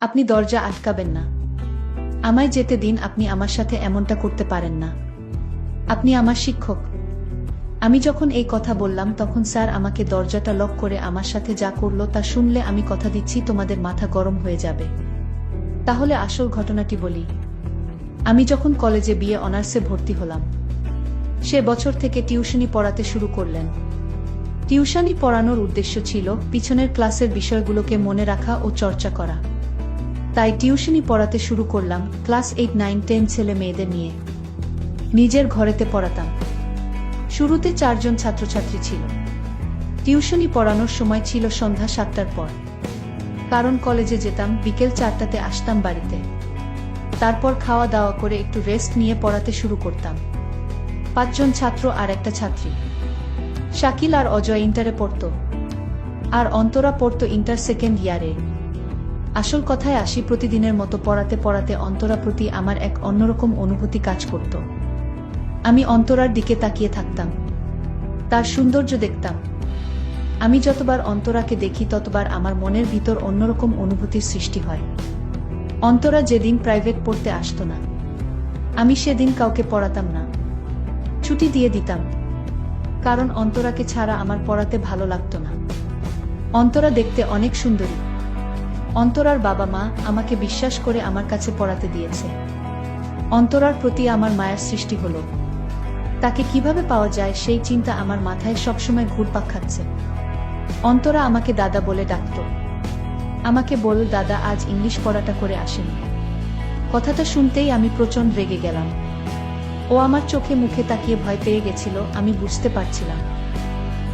আপনি দরজা আটকাবেন না। আমায় যেতে দিন, আপনি আমার সাথে এমনটা করতে পারেন না। আপনি আমার শিক্ষক। আমি যখন এই কথা বললাম তখন স্যার আমাকে দরজাটা লক করে আমার সাথে যা করলো তা শুনলে আমি কথা দিচ্ছি তোমাদের মাথা গরম হয়ে যাবে। তাহলে আসল ঘটনাটি বলি। আমি যখন কলেজে বিএ অনার্সে ভর্তি হলাম, সে বছর থেকে টিউশনি পড়াতে শুরু করলেন। টিউশনি পড়ানোর উদ্দেশ্য ছিল পিছনের ক্লাসের বিষয়গুলোকে মনে রাখা ও চর্চা করা। তাই টিউশনি পড়াতে শুরু করলাম ক্লাস 8, 9, 10 ছেলে মেয়েদের নিয়ে। নিজের ঘরেতে পড়াতাম। শুরুতে 4 জন ছাত্রছাত্রী ছিল। টিউশনি পড়ানোর সময় ছিল সন্ধ্যা 7টার পর, কারণ কলেজে যেতাম বিকেল 4টাতে, আসতাম বাড়িতে। তারপর খাওয়া দাওয়া করে একটু রেস্ট নিয়ে পড়াতে শুরু করতাম। 5 জন ছাত্র আর একটা ছাত্রী। শাকিল আর অজয় ইন্টারে পড়ত, আর অন্তরা পড়ত ইন্টার সেকেন্ড ইয়ারে। আসল কথায় আসি, প্রতিদিনের মতো পড়াতে পড়াতে অন্তরা প্রতি আমার এক অন্যরকম অনুভূতি কাজ করত। আমি অন্তরার দিকে তাকিয়ে থাকতাম, তার সৌন্দর্য দেখতাম। আমি যতবার অন্তরাকে দেখি ততবার আমার মনের ভিতর অন্যরকম অনুভূতির সৃষ্টি হয়। অন্তরা যেদিন প্রাইভেট পড়তে আসতো না, আমি সেদিন কাউকে পড়াতাম না, ছুটি দিয়ে দিতাম। কারণ অন্তরাকে ছাড়া আমার পড়াতে ভালো লাগতো না। অন্তরা দেখতে অনেক সুন্দরী। অন্তরার বাবা মা আমাকে বিশ্বাস করে আমার কাছে পড়াতে দিয়েছে। অন্তরার প্রতি আমার মায়ার সৃষ্টি হলো। তাকে কিভাবে পাওয়া যায় সেই চিন্তা আমার মাথায় সবসময় ঘুরপাক খাচ্ছে। অন্তরা আমাকে দাদা বলে ডাকত। আমাকে বলল, দাদা আজ ইংলিশ পড়াটা করে আসেনি। কথাটা শুনতেই আমি প্রচণ্ড রেগে গেলাম। ও আমার চোখে মুখে তাকিয়ে ভয় পেয়ে গেছিল, আমি বুঝতে পারছিলাম।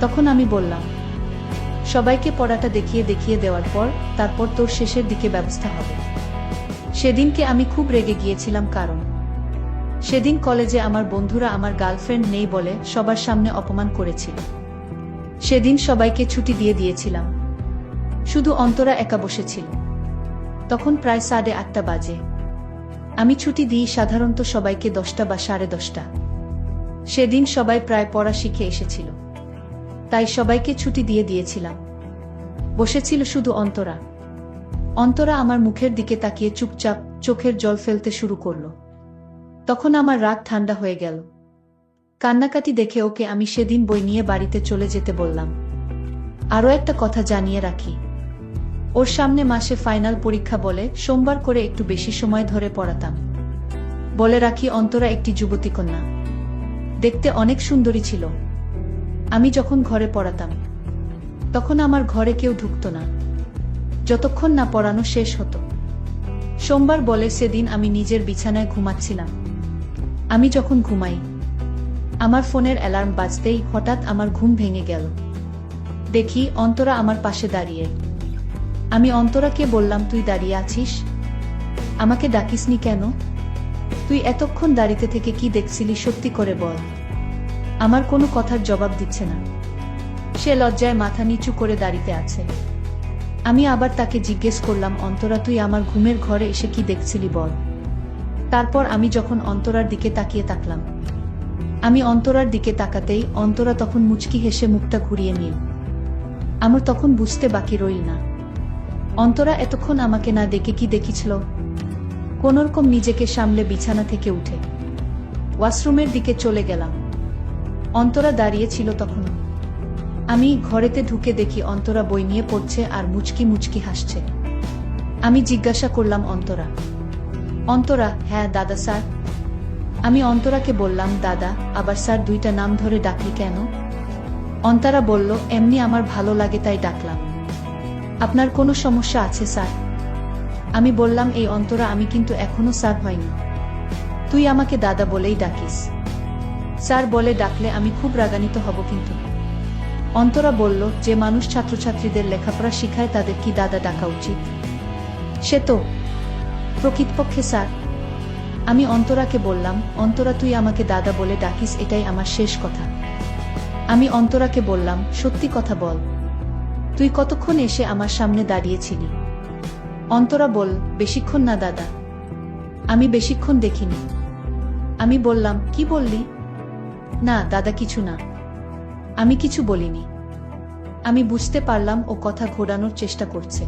তখন আমি বললাম, সবাইকে পড়াটা দেখিয়ে দেখিয়ে দেওয়ার পর তারপর তোর শেষের দিকে ব্যবস্থা হবে। সেদিনকে আমি খুব রেগে গিয়েছিলাম, কারণ সেদিন কলেজে আমার বন্ধুরা আমার গার্লফ্রেন্ড নেই বলে সবার সামনে অপমান করেছিল। সেদিন সবাইকে ছুটি দিয়ে দিয়েছিলাম, শুধু অন্তরা একা বসেছিল। তখন প্রায় 8:30 বাজে। আমি ছুটি দিই সাধারণত সবাইকে 10টা বা 10:30। সেদিন সবাই প্রায় পড়া শিখে এসেছিল, তাই সবাইকে ছুটি দিয়ে দিয়েছিলাম। বসেছিল শুধু অন্তরা। অন্তরা আমার মুখের দিকে তাকিয়ে চুপচাপ চোখের জল ফেলতে শুরু করলো। তখন আমার রাগ ঠান্ডা হয়ে গেল। কান্নাকাটি দেখে ওকে আমি সেদিন বই নিয়ে বাড়িতে চলে যেতে বললাম। আরও একটা কথা জানিয়ে রাখি, ওর সামনে মাসে ফাইনাল পরীক্ষা বলে সোমবার করে একটু বেশি সময় ধরে পড়াতাম। বলে রাখি, অন্তরা একটি যুবতী কন্যা, দেখতে অনেক সুন্দরী ছিল। আমি যখন ঘরে পড়াতাম তখন আমার ঘরে কেউ ঢুকতো না যতক্ষণ না পড়ানো শেষ হতো। সোমবার বলে সেদিন আমি নিজের বিছানায় ঘুমাচ্ছিলাম। আমি যখন ঘুমাই, আমার ফোনের অ্যালার্ম বাজতেই হঠাৎ আমার ঘুম ভেঙে গেল। দেখি অন্তরা আমার পাশে দাঁড়িয়ে। আমি অন্তরাকে বললাম, তুই দাঁড়িয়ে আছিস? আমাকে ডাকিসনি কেন? তুই এতক্ষণ দাঁড়িয়ে থেকে কি দেখছিলি, সত্যি করে বল। আমার কোনো কথার জবাব দিচ্ছে না। সে লজ্জায় মাথা নিচু করে দাঁড়িয়ে আছে। আমি আবার তাকে জিজ্ঞেস করলাম, অন্তরা তুই আমার ঘুমের ঘরে এসে কি দেখছিলি বল। তারপর আমি যখন অন্তরার দিকে তাকিয়ে তাকলাম, আমি অন্তরার দিকে তাকাতেই অন্তরা তখন মুচকি হেসে মুখটা ঘুরিয়ে নিল। আমার তখন বুঝতে বাকি রইল না, অন্তরা এতক্ষণ আমাকে না দেখে কি দেখিছিল। কোনোরকম নিজেকে সামলে বিছানা থেকে উঠে ওয়াশরুমের দিকে চলে গেলাম। অন্তরা দাঁড়িয়ে ছিল তখনও। আমি ঘরেতে ঢুকে দেখি অন্তরা বই নিয়ে পড়ছে আর মুচকি মুচকি হাসছে। আমি জিজ্ঞাসা করলাম, অন্তরা? অন্তরা, হ্যাঁ দাদা স্যার। আমি অন্তরাকে বললাম, দাদা আবার স্যার, দুইটা নাম ধরে ডাকলি কেন? অন্তরা বলল, এমনি আমার ভালো লাগে তাই ডাকলাম। আপনার কোনো সমস্যা আছে স্যার? আমি বললাম, এই অন্তরা, আমি কিন্তু এখনো স্যার হয়নি। তুই আমাকে দাদা বলেই ডাকিস। স্যার বলে ডাকলে আমি খুব রাগান্বিত হব কিন্তু। অন্তরা বলল, যে মানুষ ছাত্রছাত্রীদের লেখাপড়া শিখায় তাদের কি দাদা ডাকা উচিত? সে তো প্রকৃতপক্ষে স্যার। আমি অন্তরাকে বললাম, অন্তরা তুই আমাকে দাদা বলে ডাকিস, এটাই আমার শেষ কথা। আমি অন্তরাকে বললাম, সত্যি কথা বল, তুই কতক্ষণ এসে আমার সামনে দাঁড়িয়েছিলি? অন্তরা বল, বেশিক্ষণ না দাদা। আমি বেশিক্ষণ দেখিনি। আমি বললাম, কি বললি? না দাদা, কিছু না। আমি কিছু বলিনি। আমি বুঝতে পারলাম ও কথা ঘোরানোর চেষ্টা করছে।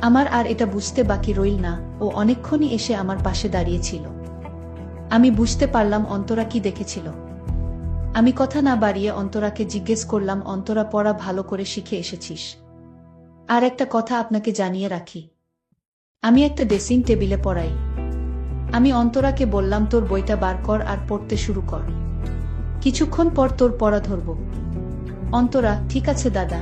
আমার আর এটা বুঝতে বাকি রইল না, ও অনেকক্ষণই এসে আমার পাশে দাঁড়িয়েছিল। আমি বুঝতে পারলাম অন্তরা কি দেখেছিল। আমি কথা না বাড়িয়ে অন্তরাকে জিজ্ঞেস করলাম, অন্তরা, পড়া ভালো করে শিখে এসেছিস? আর একটা কথা আপনাকে জানিয়ে রাখি, আমি একটা ড্রেসিং টেবিলে পড়াই। আমি অন্তরাকে বললাম, তোর বইটা বার কর আর পড়তে শুরু কর। কিছুক্ষণ পর তোর পড়া ধরব। অন্তরা, ঠিক আছে দাদা।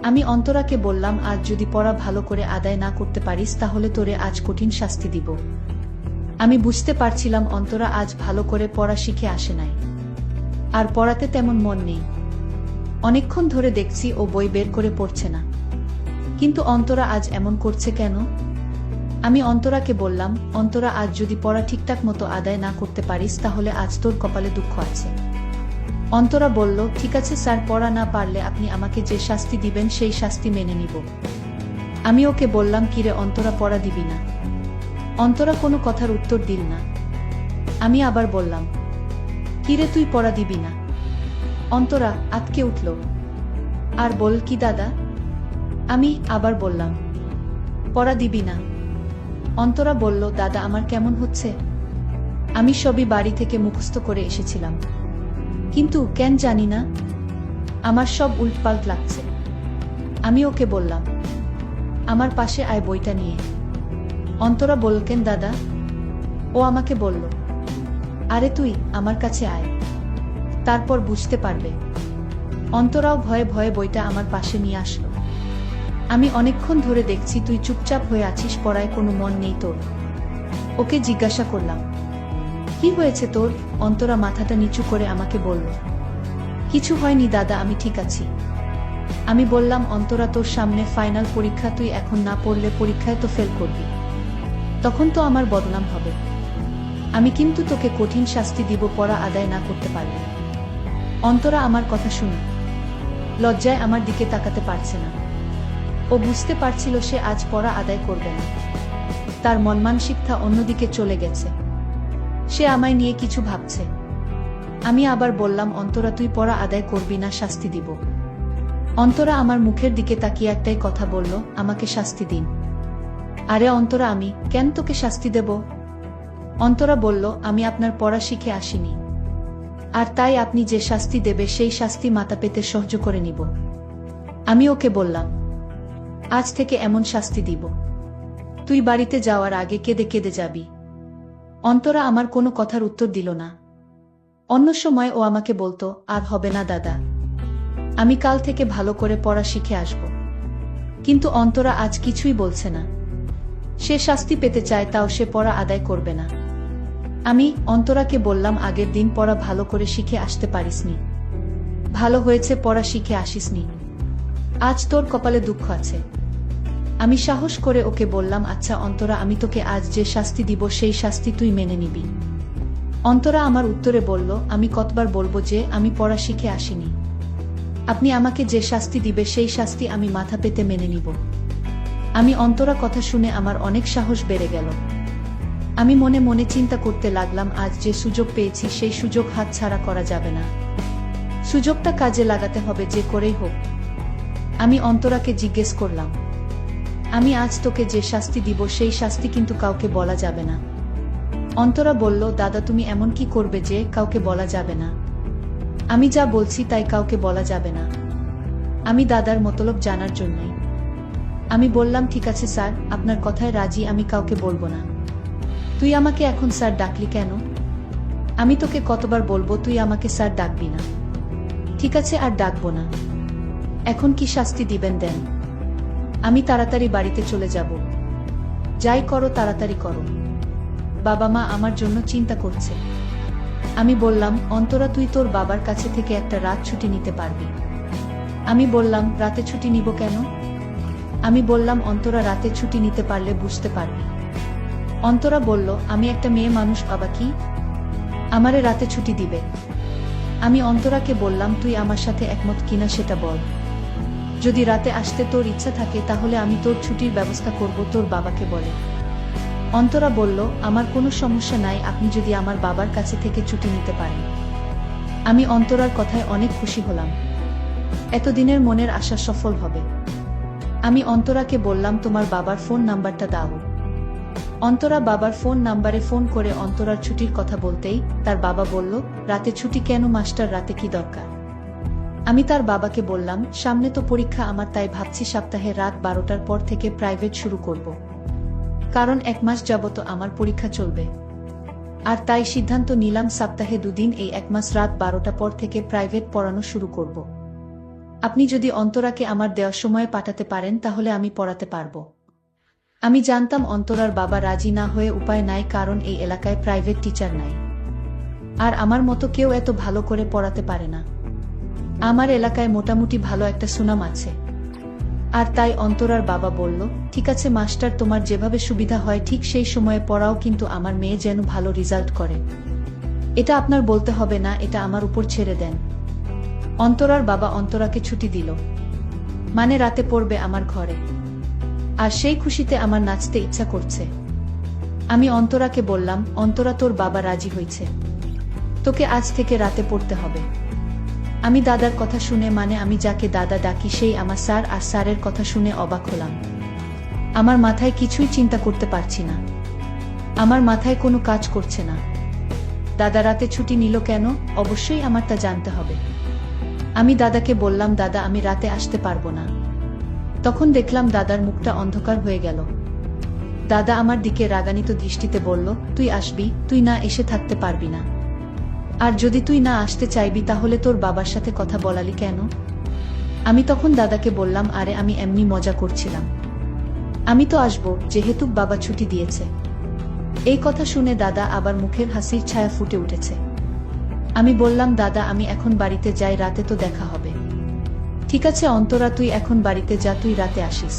আমি অন্তরাকে বললাম, আজ যদি পড়া ভালো করে আদায় না করতে পারিস তাহলে তোরে আজ কঠিন শাস্তি দিব। আমি বুঝতে পারছিলাম অন্তরা আজ ভালো করে পড়া শিখে আসে নাই, আর পড়াতে তেমন মন নেই। অনেকক্ষণ ধরে দেখছি ও বই বের করে পড়ছে না, কিন্তু অন্তরা আজ এমন করছে কেন? আমি অন্তরাকে বললাম, অন্তরা, আজ যদি পড়া ঠিকঠাক মতো আদায় না করতে পারিস তাহলে আজ তোর কপালে দুঃখ আছে। অন্তরা বলল, ঠিক আছে স্যার, পড়া না পারলে আপনি আমাকে যে শাস্তি দিবেন সেই শাস্তি মেনে নিব। আমি ওকে বললাম, কিরে অন্তরা, পড়া দিবি না? অন্তরা কোনো কথার উত্তর দিল না। আমি আবার বললাম, কিরে তুই পড়া দিবি না? অন্তরা আটকে উঠল আর বল, কি দাদা? আমি আবার বললাম, পড়া দিবি না? অন্তরা বলল, দাদা, আমার কেমন হচ্ছে? আমি সবই বাড়ি থেকে মুখস্থ করে এসেছিলাম, কিন্তু কেন জানি না আমার সব উল্টপাল্ট লাগছে। আমি ওকে বললাম, আমার পাশে আয় বইটা নিয়ে। অন্তরা বলল, কেন দাদা? ও আমাকে বলল, আরে তুই আমার কাছে আয়, তারপর বুঝতে পারবে। অন্তরাও ভয়ে ভয়ে বইটা আমার পাশে নিয়ে আসলো। আমি অনেকক্ষণ ধরে দেখছি তুই চুপচাপ হয়ে আছিস, পড়ায় কোনো মন নেই তোর। ওকে জিজ্ঞাসা করলাম, কি হয়েছে তোর? অন্তরা মাথাটা নিচু করে আমাকে বলল, কিছু হয়নি দাদা, আমি ঠিক আছি। আমি বললাম, অন্তরা, তোর সামনে ফাইনাল পরীক্ষা, তুই এখন না পড়লে পরীক্ষায় তো ফেল করবি, তখন তো আমার বদনাম হবে। আমি কিন্তু তোকে কঠিন শাস্তি দিব পড়া আদায় না করতে পারলে। অন্তরা আমার কথা শুনে লজ্জায় আমার দিকে তাকাতে পারছে না। ও বুঝতে পারছিল সে আজ পড়া আদায় করবে না, তার মন মানসিকতা অন্যদিকে চলে গেছে, সে আমায় নিয়ে কিছু ভাবছে। আমি আবার বললাম, অন্তরা, তুই পড়া আদায় করবি না, শাস্তি দিব। অন্তরা আমার মুখের দিকে তাকিয়ে একটাই কথা বলল, আমাকে শাস্তি দিন। আরে অন্তরা, আমি কেন তোকে শাস্তি দেব? অন্তরা বলল, আমি আপনার পড়া শিখে আসিনি, আর তাই আপনি যে শাস্তি দেবে সেই শাস্তি মাথা পেতে সহ্য করে নিব। আমি ওকে বললাম, আজ থেকে এমন শাস্তি দিব তুই বাড়িতে যাওয়ার আগে কেঁদে কেঁদে যাবি। অন্তরা আমার কোনো কথার উত্তর দিল না। অন্য সময় ও আমাকে বলতো, আর হবে না দাদা, আমি কাল থেকে ভালো করে পড়া শিখে আসব। কিন্তু অন্তরা আজ কিছুই বলছে না। সে শাস্তি পেতে চায়, তাও সে পড়া আদায় করবে না। আমি অন্তরাকে বললাম, আগের দিন পড়া ভালো করে শিখে আসতে পারিসনি, ভালো হয়েছে পড়া শিখে আসিসনি, আজ তোর কপালে দুঃখ আছে। আমি সাহস করে ওকে বললাম, আচ্ছা অন্তরা, আমি তোকে আজ যে শাস্তি দিব সেই শাস্তি তুই মেনে নিবি। অন্তরা আমার উত্তরে বলল, আমি কতবার বলবো যে আমি পড়া শিখে আসিনি? আপনি আমাকে যে শাস্তি দিবে সেই শাস্তি আমি মাথা পেতে মেনে নিব। আমি অন্তরা কথা শুনে আমার অনেক সাহস বেড়ে গেল। আমি মনে মনে চিন্তা করতে লাগলাম, আজ যে সুযোগ পেয়েছি সেই সুযোগ হাতছাড়া করা যাবে না, সুযোগটা কাজে লাগাতে হবে যে করেই হোক। আমি অন্তরাকে জিজ্ঞেস করলাম, আমি আজ তোকে যে শাস্তি দিব সেই শাস্তি কিন্তু কাউকে বলা যাবে না। অন্তরা বলল, দাদা, তুমি এমন কি করবে যে কাউকে বলা যাবে না? আমি যা বলছি তাই কাউকে বলা যাবে না, আমি দাদার মতলব জানার জন্যই। আমি বললাম, ঠিক আছে স্যার, আপনার কথায় রাজি, আমি কাউকে বলবো না। তুই আমাকে এখন স্যার ডাকলি কেন? আমি তোকে কতবার বলবো তুই আমাকে স্যার ডাকবি না? ঠিক আছে, আর ডাকবো না। এখন কি শাস্তি দিবেন দেন, আমি তাড়াতাড়ি বাড়িতে চলে যাব। যাই করো তাড়াতাড়ি করো, বাবা মা আমার জন্য চিন্তা করছে। আমি বললাম, অন্তরা, তুই তোর বাবার কাছে থেকে একটা রাত ছুটি নিতে পারবি। আমি বললাম, রাতে ছুটি নিব কেন? আমি বললাম, অন্তরা, রাতে ছুটি নিতে পারলে বুঝতে পারবি। অন্তরা বলল, আমি একটা মেয়ে মানুষ, বাবা কি আমারে রাতে ছুটি দিবে? আমি অন্তরাকে বললাম, তুই আমার সাথে একমত কিনা সেটা বল। যদি রাতে আসতে তোর ইচ্ছা থাকে তাহলে আমি তোর ছুটির ব্যবস্থা করব, তোর বাবাকে বলে। অন্তরা বলল, আমার কোনো সমস্যা নাই, আপনি যদি আমার বাবার কাছে থেকে ছুটি নিতে পারেন। আমি অন্তরার কথায় অনেক খুশি হলাম, এতদিনের মনের আশা সফল হবে। আমি অন্তরাকে বললাম তোমার বাবার ফোন নাম্বারটা দাও। অন্তরা বাবার ফোন নাম্বারে ফোন করে অন্তরার ছুটির কথা বলতেই তার বাবা বলল, রাতে ছুটি কেন মাস্টার, রাতে কি দরকার? আমি তার বাবাকে বললাম, সামনে তো পরীক্ষা আমার, তাই ভাবছি সপ্তাহে রাত 12টার পর থেকে প্রাইভেট শুরু করব। কারণ 1 মাস যাবত আমার পরীক্ষা চলবে। আর তাই সিদ্ধান্ত নিলাম সপ্তাহে 2 দিন এই 1 মাস রাত 12টা পর থেকে প্রাইভেট পড়ানো শুরু করব। আপনি যদি অন্তরাকে আমার দেওয়ার সময়ে পাঠাতে পারেন তাহলে আমি পড়াতে পারব। আমি জানতাম অন্তরার বাবা রাজি না হয়ে উপায় নাই, কারণ এই এলাকায় প্রাইভেট টিচার নাই। আর আমার মতো কেউ এত ভালো করে পড়াতে পারে না। আমার এলাকায় মোটামুটি ভালো একটা সুনাম আছে। আর তাই অন্তরার বাবা বলল, ঠিক আছে মাস্টার, তোমার যেভাবে সুবিধা হয় ঠিক সেই সময়ে পড়াও, কিন্তু আমার মেয়ে যেন ভালো রেজাল্ট করে। এটা আপনার বলতে হবে না, এটা আমার উপর ছেড়ে দেন। অন্তরার বাবা অন্তরাকে ছুটি দিল, মানে রাতে পড়বে আমার ঘরে। আর সেই খুশিতে আমার নাচতে ইচ্ছা করছে। আমি অন্তরাকে বললাম, অন্তরা তোর বাবা রাজি হয়েছে, তোকে আজ থেকে রাতে পড়তে হবে। আমি দাদার কথা শুনে, মানে আমি যাকে দাদা ডাকি সেই আমার স্যার, আর স্যারের কথা শুনে অবাক হলাম। আমার মাথায় কিছুই চিন্তা করতে পারছি না, আমার মাথায় কোনো কাজ করছে না। দাদা রাতে ছুটি নিল কেন? অবশ্যই আমার তা জানতে হবে। আমি দাদাকে বললাম, দাদা আমি রাতে আসতে পারবো না। তখন দেখলাম দাদার মুখটা অন্ধকার হয়ে গেল। দাদা আমার দিকে রাগান্বিত দৃষ্টিতে বলল, তুই আসবি, তুই না এসে থাকতে পারবি না। আর যদি তুই না আসতে চাইবি তাহলে তোর বাবার সাথে কথা বলালি কেন? আমি তখন দাদাকে বললাম, আরে আমি এমনি মজা করছিলাম, আমি তো আসবো, যেহেতু বাবা ছুটি দিয়েছে। এই কথা শুনে দাদা আবার মুখের হাসির ছায়া ফুটে উঠেছে। আমি বললাম, দাদা আমি এখন বাড়িতে যাই, রাতে তো দেখা হবে। ঠিক আছে অন্তরা, তুই এখন বাড়িতে যা, তুই রাতে আসিস।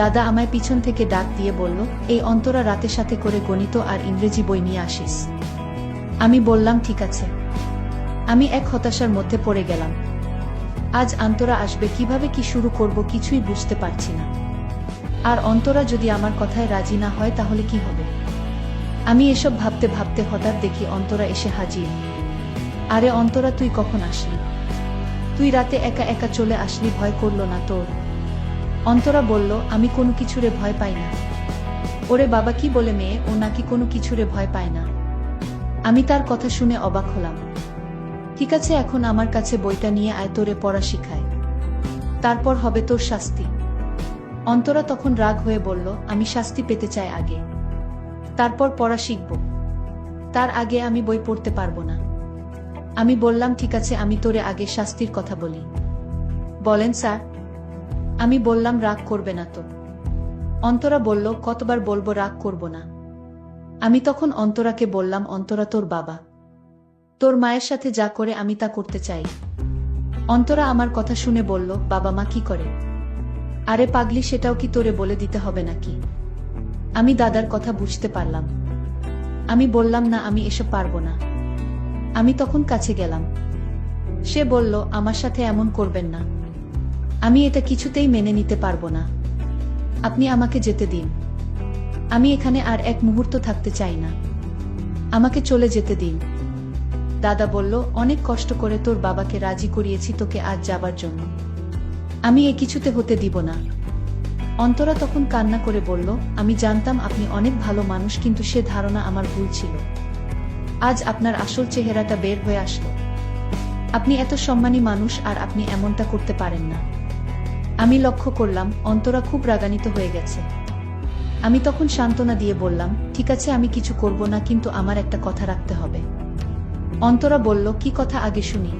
দাদা আমায় পিছন থেকে ডাক দিয়ে বলল, এই অন্তরা রাতের সাথে করে গণিত আর ইংরেজি বই নিয়ে আসিস। আমি বললাম ঠিক আছে। আমি এক হতাশার মধ্যে পড়ে গেলাম। আজ অন্তরা আসবে কিভাবে, কি শুরু করব কিছুই বুঝতে পারছি না। আর অন্তরা যদি আমার কথায় রাজি না হয় তাহলে কি হবে? আমি এসব ভাবতে ভাবতে হঠাৎ দেখি অন্তরা এসে হাজির। আরে অন্তরা, তুই কখন আসলি? তুই রাতে একা একা চলে আসলি, ভয় করলো না তোর? অন্তরা বলল, আমি কোনো কিছুরে ভয় পাই না। ওরে বাবা, কি বলে মেয়ে, ও নাকি কোনো কিছুরে ভয় পায় না? আমি তার কথা শুনে অবাক হলাম। ঠিক আছে, এখন আমার কাছে বইটা নিয়ে আয়, তোরে পড়া শিখায়, তারপর হবে তোর শাস্তি। অন্তরা তখন রাগ হয়ে বলল, আমি শাস্তি পেতে চাই আগে, তারপর পড়া শিখব। তার আগে আমি বই পড়তে পারবো না। আমি বললাম, ঠিক আছে, আমি তোরে আগে শাস্তির কথা বলি। বলেন স্যার। আমি বললাম, রাগ করবে না তো? অন্তরা বলল, কতবার বলবো রাগ করব না? আমি তখন অন্তরাকে বললাম, অন্তরা তোর বাবা, তোর মায়ের সাথে যা করে আমি তা করতে চাই। অন্তরা আমার কথা শুনে বলল, বাবা মা কি করে? আরে পাগলি, সেটাও কি তোরে বলে দিতে হবে নাকি? আমি দাদার কথা বুঝতে পারলাম। আমি বললাম, না আমি এসব পারবো না। আমি তখন কাছে গেলাম। সে বলল, আমার সাথে এমন করবেন না, আমি এটা কিছুতেই মেনে নিতে পারবো না। আপনি আমাকে যেতে দিন, আমি এখানে আর এক মুহূর্ত থাকতে চাই না, আমাকে চলে যেতে দিন। দাদা বলল, অনেক কষ্ট করে তোর বাবাকে রাজি করিয়েছি তোকে আজ যাবার জন্য, আমি এ কিছুতে হতে দিব না। অন্তরা তখন কান্না করে বলল, আমি জানতাম আপনি অনেক ভালো মানুষ, কিন্তু সে ধারণা আমার ভুল ছিল। আজ আপনার আসল চেহারাটা বের হয়ে আসলো। আপনি এত সম্মানী মানুষ আর আপনি এমনটা করতে পারেন না। আমি লক্ষ্য করলাম অন্তরা খুব রাগান্বিত হয়ে গেছে। আমি তখন সান্ত্বনা দিয়ে বললাম, ঠিক আছে আমি কিছু করব না, কিন্তু আমার একটা কথা রাখতে হবে। অন্তরা বলল, কি কথা আগে শুনি।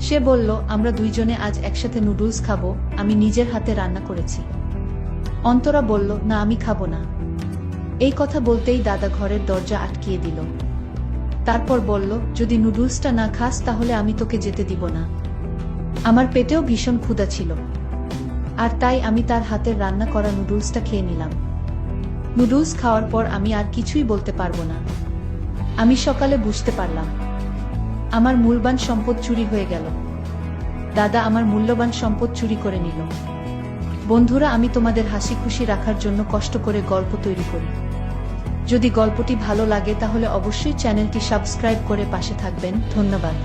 সে বলল, আমরা দুইজনে আজ একসাথে নুডলস খাবো, আমি নিজের হাতে রান্না করেছি। অন্তরা বলল, না আমি খাবো না। এই কথা বলতেই দাদা ঘরের দরজা আটকিয়ে দিল। তারপর বলল, যদি নুডলসটা না খাস তাহলে আমি তোকে যেতে দিব না। আমার পেটেও ভীষণ ক্ষুধা ছিল, আর তাই আমি তার হাতের রান্না করা নুডলসটা খেয়ে নিলাম। নুডলস খাওয়ার পর আমি আর কিছুই বলতে পারবো না। আমি সকালে বুঝতে পারলাম আমার মূল্যবান সম্পদ চুরি হয়ে গেল। দাদা আমার মূল্যবান সম্পদ চুরি করে নিল। বন্ধুরা, আমি তোমাদের হাসি খুশি রাখার জন্য কষ্ট করে গল্প তৈরি করি। যদি গল্পটি ভালো লাগে তাহলে অবশ্যই চ্যানেলটি সাবস্ক্রাইব করে পাশে থাকবেন। ধন্যবাদ।